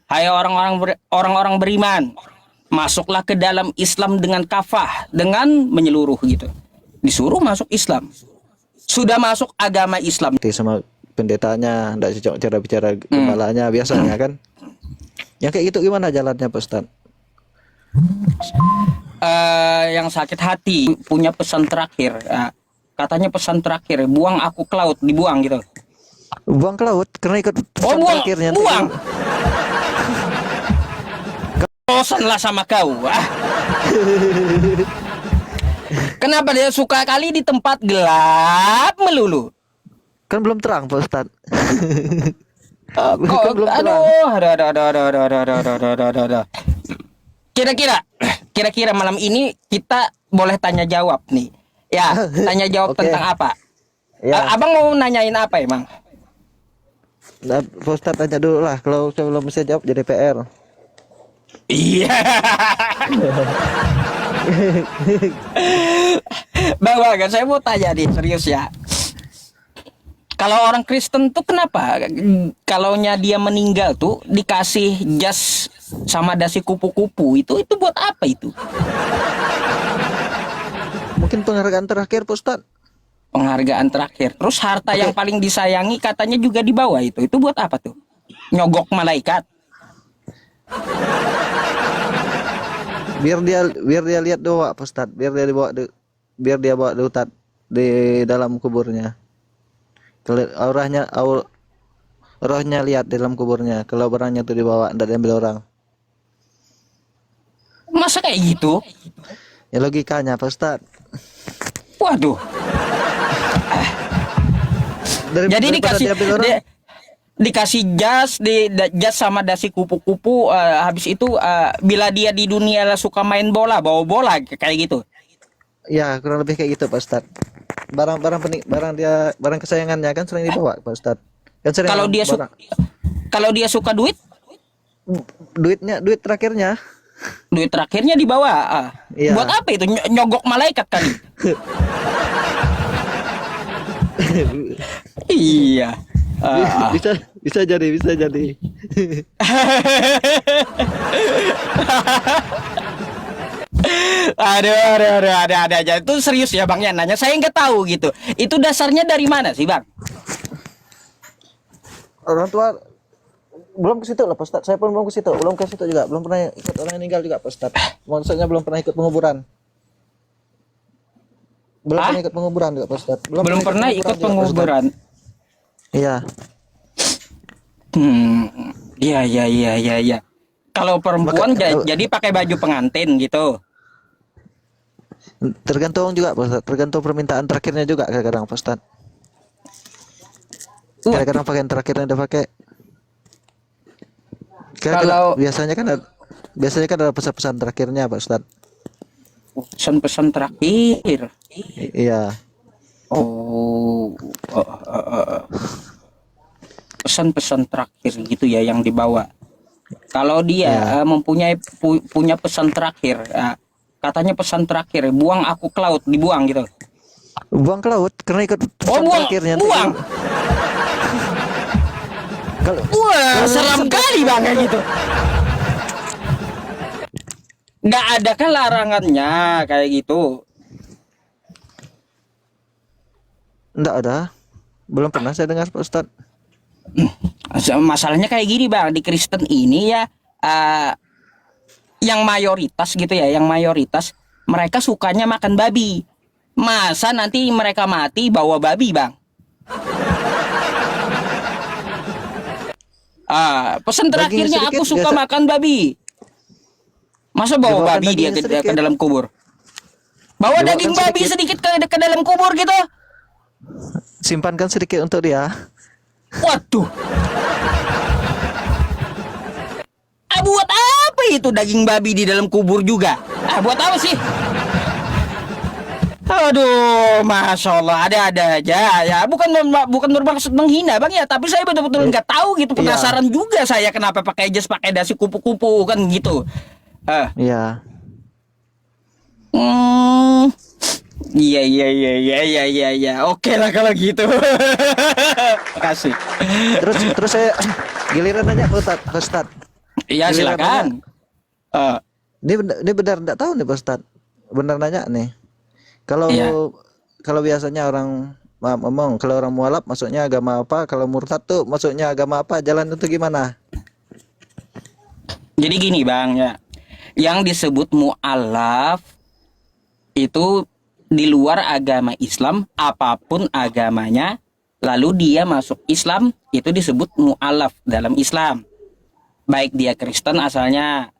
Hai orang-orang beriman, masuklah ke dalam Islam dengan kafah, dengan menyeluruh gitu. Disuruh masuk Islam. Sudah masuk agama Islam. Sama pendetanya, nggak cocok cara bicara gembalanya biasanya kan. Yang kayak gitu gimana jalannya Pak Ustadz? Yang sakit hati punya pesan terakhir. Katanya pesan terakhir, buang aku ke laut, dibuang gitu. Buang ke laut karena ikut pesan Buang, terakhirnya. buang. Bosanlah sama kau. Kenapa dia suka kali di tempat gelap melulu? Kan belum terang Pak Ustadz. Kok, Kan belum terang. aduh. Kira-kira malam ini kita boleh tanya jawab nih. Ya, tanya jawab Oke. tentang apa? Ya. Abang mau nanyain apa emang? Nah, Pak Ustadz tanya dulu lah. Kalau saya belum bisa jawab jadi PR. Iya. Bang, saya mau tanya nih, serius ya. Kalau orang Kristen tuh kenapa kalaunya dia meninggal tuh dikasih jas sama dasi kupu-kupu itu buat apa itu? Mungkin penghargaan terakhir Pak Ustadz. Penghargaan terakhir. Terus harta yang paling disayangi katanya juga dibawa itu. Itu buat apa tuh? Nyogok malaikat. Biar dia lihat doa Pak Ustadz. Biar dia bawa dutat di dalam kuburnya. Rohnya lihat di dalam kuburnya. Kalau barangnya tuh dibawa tidak diambil orang. Masa kayak gitu? Ya logikanya Pak Ustadz. Waduh. Jadi dikasih jas, jas sama dasi kupu-kupu. Habis itu bila dia di dunia suka main bola, bawa bola kayak gitu. Ya kurang lebih kayak gitu Pak Ustadz. Barang kesayangannya kan sering dibawa Pak Ustadz. Kan sering Kalau dia suka duit terakhirnya. Duit terakhirnya dibawa. Iya. Buat apa itu? Nyogok malaikat kali. Iya. Bisa jadi. Ada aja. Itu serius ya Bang ya nanya. Saya nggak tahu gitu. Itu dasarnya dari mana sih Bang? Orang tua belum ke situ lah Pak Ustadz. Saya pun belum ke situ juga. Belum pernah ikut orang yang meninggal juga Pak Ustadz. Maksudnya belum pernah ikut penguburan. Belum pernah ikut penguburan juga Pak Ustadz. Belum pernah ikut penguburan. Iya. Iya. Kalau perempuan jadi pakai baju pengantin gitu. Tergantung juga Pak Ustadz. Tergantung permintaan terakhirnya juga kadang-kadang Pak Ustadz. Kadang-kadang pakaian terakhirnya udah pakai. Kalau biasanya kan ada pesan-pesan terakhirnya Pak Ustadz. Pesan-pesan terakhir. Iya. Pesan-pesan terakhir gitu ya yang dibawa. Kalau dia punya pesan terakhir, katanya pesan terakhir, buang aku ke laut, dibuang gitu. Buang ke laut karena ikut pesan terakhirnya. Buang. Wah, seram kali Bang kayak gitu. Nggak ada kan larangannya kayak gitu. Nggak ada. Belum pernah saya dengar Pak Ustadz. Masalahnya kayak gini Bang, di Kristen ini ya yang mayoritas gitu ya, mereka sukanya makan babi. Masa nanti mereka mati bawa babi Bang? Pesan terakhirnya aku suka makan babi. Masa bawa babi dia ke dalam kubur? Bawa daging babi sedikit ke dalam kubur gitu. Simpankan sedikit untuk dia. Waduh. Buat apa itu daging babi di dalam kubur juga? Buat apa sih? Aduh, masya Allah, ada aja ya. Bukan bermaksud menghina Bang ya, tapi saya betul-betul nggak tahu gitu. Penasaran juga saya kenapa pakai jas, pakai dasi kupu-kupu kan gitu. Iya. Iya. Oke lah kalau gitu. Makasih. Terus saya giliran nanya Pak Ustadz. Iya Giliran nanya, silakan. Eh, ini benar enggak tahu nih Pak Ustad. Benar nanya nih. Kalau iya. kalau biasanya orang ngomong kalau orang mualaf masuknya agama apa, kalau murtad tuh masuknya agama apa, jalan itu gimana? Jadi gini bang ya, yang disebut mu'alaf itu di luar agama Islam, apapun agamanya, lalu dia masuk Islam, itu disebut mu'alaf dalam Islam. Baik dia Kristen asalnya,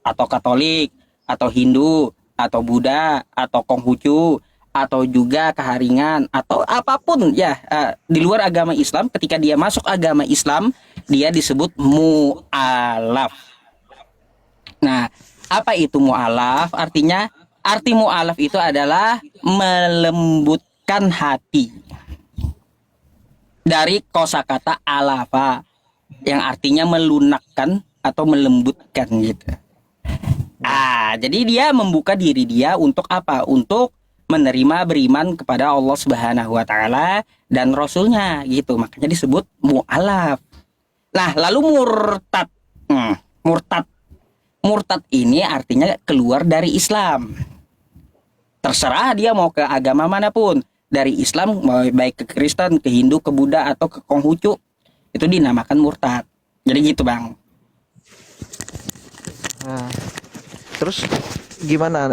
atau Katolik, atau Hindu, atau Buddha, atau Konghucu, atau juga Keharingan, atau apapun ya, di luar agama Islam, ketika dia masuk agama Islam, dia disebut mu'alaf. Nah, apa itu mu'alaf? Arti mu'alaf itu adalah melembutkan hati. Dari kosakata alafa yang artinya melunakkan atau melembutkan gitu. Jadi dia membuka diri dia untuk apa? Untuk menerima beriman kepada Allah Subhanahu wa taala dan rasulnya gitu. Makanya disebut mu'alaf. Nah, lalu murtad. Murtad. Murtad ini artinya keluar dari Islam. Terserah dia mau ke agama manapun, dari Islam mau baik ke Kristen, ke Hindu, ke Buddha atau ke Konghucu, itu dinamakan murtad. Jadi gitu bang. Nah, terus gimana?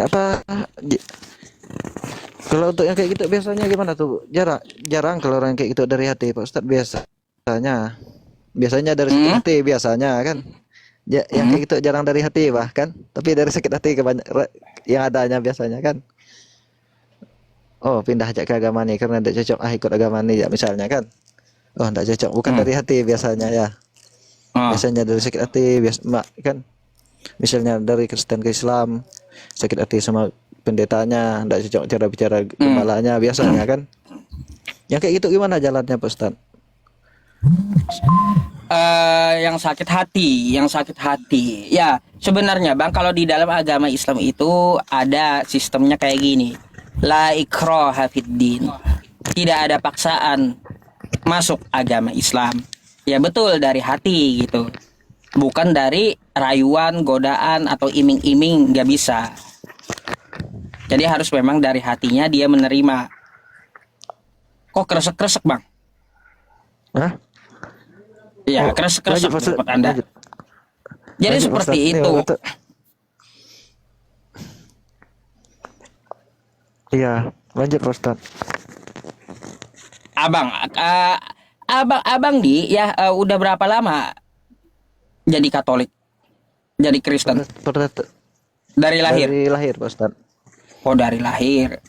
Kalau untuk yang kayak gitu biasanya gimana tuh? Jarang kalau orang kayak gitu dari hati Pak Ustadz biasanya. Biasanya dari sakit hati biasanya kan. Yang kayak gitu jarang dari hati bahkan, tapi dari sakit hati yang adanya biasanya kan. Oh, pindah aja ke agama nih karena tidak cocok ikut agama nih ya misalnya kan. Oh, tidak cocok bukan dari hati biasanya ya. Biasanya dari sakit hati kan. Misalnya dari Kristen ke Islam, sakit hati sama pendetanya, tidak cocok cara bicara gembalanya biasanya kan. Yang kayak gitu gimana jalannya Pak Ustaz? Yang sakit hati ya sebenarnya bang, kalau di dalam agama Islam itu ada sistemnya kayak gini, la ikraha fiddin, tidak ada paksaan masuk agama Islam. Ya betul, dari hati gitu, bukan dari rayuan, godaan atau iming-iming, nggak bisa. Jadi harus memang dari hatinya dia menerima. Kok kresek-kresek bang? Hah? Ya, kresek-kresek menurut Anda. Lanjut. Jadi Lanjut, seperti Ustaz. itu. Iya, lanjut Ustaz. Abang di ya, udah berapa lama jadi Katolik, jadi Kristen? Dari lahir. Dari lahir Pak Ustaz. Oh, dari lahir.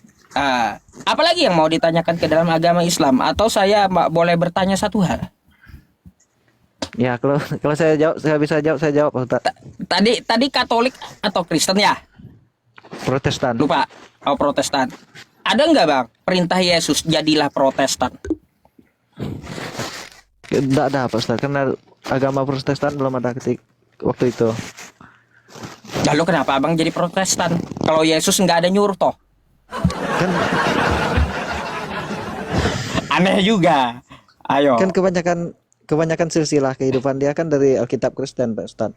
Apalagi yang mau ditanyakan ke dalam agama Islam, atau saya boleh bertanya satu hal? Ya, kalau saya bisa jawab Pak Ustaz. Tadi Katolik atau Kristen ya? Protestan. Lupa. Oh, Protestan. Ada nggak bang perintah Yesus jadilah Protestan? Tidak ada Pak Ustaz, karena agama Protestan belum ada waktu itu. Lalu kenapa abang jadi Protestan? Kalau Yesus nggak ada nyuruh toh? Kan Aneh juga. Ayo. kan kebanyakan silsilah kehidupan dia kan dari Alkitab Kristen Pak Ustaz.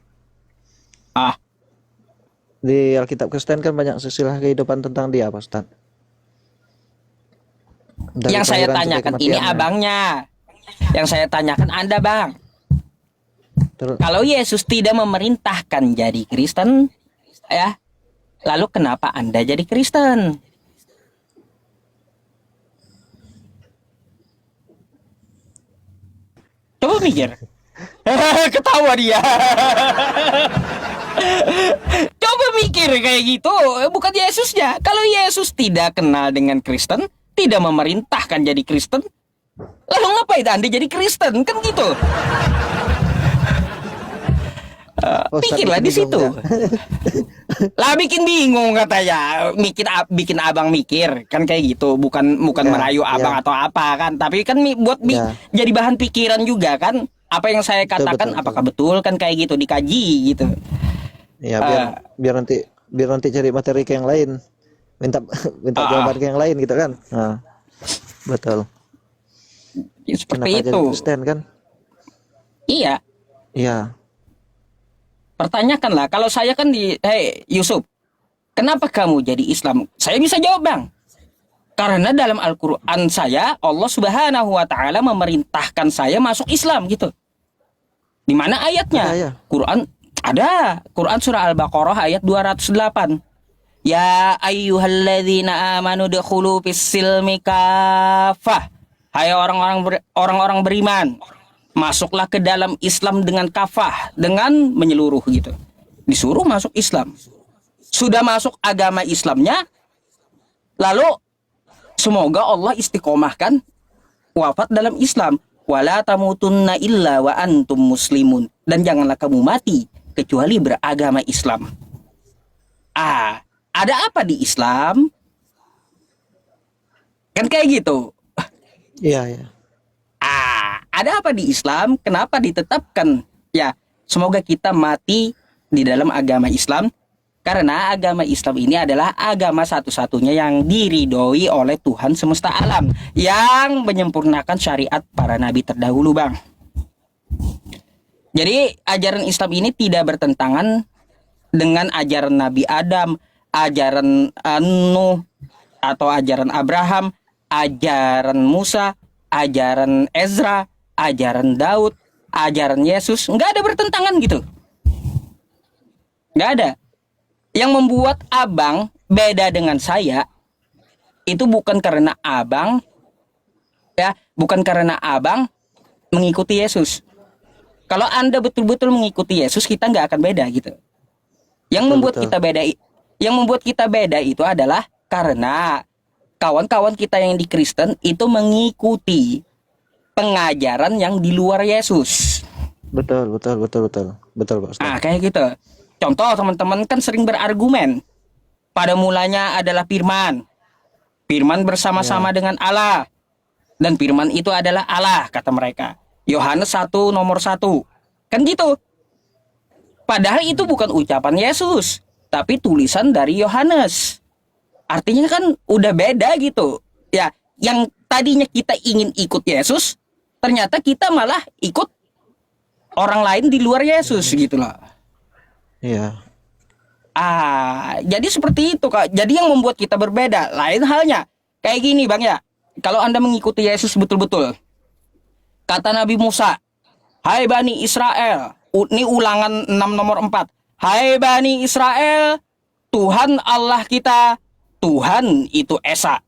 Di Alkitab Kristen kan banyak silsilah kehidupan tentang dia Pak Ustaz. Dari Yang saya kelahiran sampai tanyakan ini kematiannya. abangnya. Yang saya tanyakan Anda bang. Kalau Yesus tidak memerintahkan jadi Kristen, ya, lalu kenapa Anda jadi Kristen? Coba mikir. Ketawa dia. Coba mikir kayak gitu. Bukan Yesusnya. Kalau Yesus tidak kenal dengan Kristen, tidak memerintahkan jadi Kristen, lalu ngapain Anda jadi Kristen? Kan gitu. Pikirlah di situ. Lah bikin bingung katanya, bikin abang mikir kan kayak gitu, bukan Ya, merayu abang ya. atau apa kan, tapi kan Ya. jadi bahan pikiran juga kan, apa yang saya katakan betul. apakah betul kan kayak gitu, dikaji gitu. Ya biar nanti cari materi ke yang lain. Minta jawaban ke yang lain gitu kan. Nah, betul. Seperti Kenapa jadi itu. Kristen kan? Iya. Iya. Pertanyakanlah, kalau saya kan hei Yusuf, kenapa kamu jadi Islam? Saya bisa jawab, Bang. Karena dalam Al-Quran saya, Allah Subhanahu wa Ta'ala memerintahkan saya masuk Islam gitu. Di mana ayatnya? Ya. Quran ada. Quran surah Al-Baqarah ayat 208. Ya ayyuhalladzina amanu dukhulu fis-silmi kafah. Hai orang-orang beriman, masuklah ke dalam Islam dengan kafah, dengan menyeluruh gitu. Disuruh masuk Islam. Sudah masuk agama Islamnya, lalu semoga Allah istiqomahkan wafat dalam Islam. Wala tamutunna illa wa antum muslimun. Dan janganlah kamu mati kecuali beragama Islam. Ada apa di Islam? Kan kayak gitu. Iya. Ada apa di Islam? Kenapa ditetapkan? Ya, semoga kita mati di dalam agama Islam. Karena agama Islam ini adalah agama satu-satunya yang diridhoi oleh Tuhan semesta alam, yang menyempurnakan syariat para nabi terdahulu, Bang. Jadi ajaran Islam ini tidak bertentangan dengan ajaran Nabi Adam, ajaran Nuh, atau ajaran Abraham, ajaran Musa, ajaran Ezra, ajaran Daud, ajaran Yesus. Nggak ada bertentangan gitu. Nggak ada. Yang membuat abang beda dengan saya itu bukan karena abang mengikuti Yesus. Kalau Anda betul-betul mengikuti Yesus, kita nggak akan beda gitu. Yang membuat kita beda itu adalah karena kawan-kawan kita yang di Kristen itu mengikuti pengajaran yang di luar Yesus. Betul, Pak Ustaz. Kayak gitu. Contoh, teman-teman kan sering berargumen. Pada mulanya adalah firman. Firman bersama-sama dengan Allah. Dan firman itu adalah Allah, kata mereka. Yohanes 1 nomor 1. Kan gitu. Padahal itu bukan ucapan Yesus, tapi tulisan dari Yohanes. Artinya kan udah beda gitu. Ya, yang tadinya kita ingin ikut Yesus, ternyata kita malah ikut orang lain di luar Yesus gitu loh. Iya. Jadi seperti itu, Kak. Jadi yang membuat kita berbeda. Lain halnya kayak gini, Bang, ya. Kalau Anda mengikuti Yesus betul-betul, kata Nabi Musa, "Hai Bani Israel." Ini Ulangan 6 nomor 4. "Hai Bani Israel, Tuhan Allah kita, Tuhan itu Esa."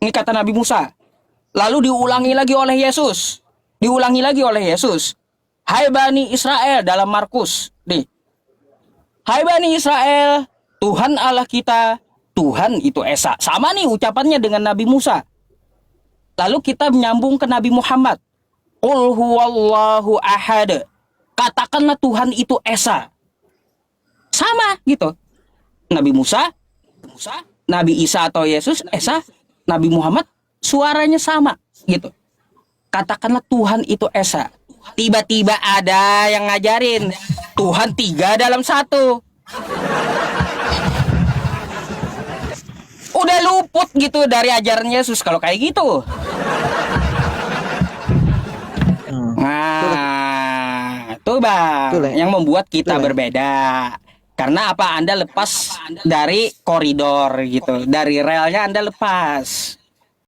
Ini kata Nabi Musa. Lalu diulangi lagi oleh Yesus. "Hai Bani Israel," dalam Markus. Nih. "Hai Bani Israel, Tuhan Allah kita, Tuhan itu Esa." Sama nih ucapannya dengan Nabi Musa. Lalu kita menyambung ke Nabi Muhammad. "Qul huwallahu ahad." Katakanlah Tuhan itu Esa. Sama gitu. Nabi Musa, Nabi Isa atau Yesus, Esa. Nabi Muhammad, suaranya sama gitu. Katakanlah Tuhan itu Esa. Tiba-tiba ada yang ngajarin Tuhan 3 dalam 1. Udah luput gitu dari ajaran Yesus kalau kayak gitu. Tuh Bang, yang membuat kita berbeda. Karena apa? Anda lepas dari koridor gitu, dari relnya Anda lepas.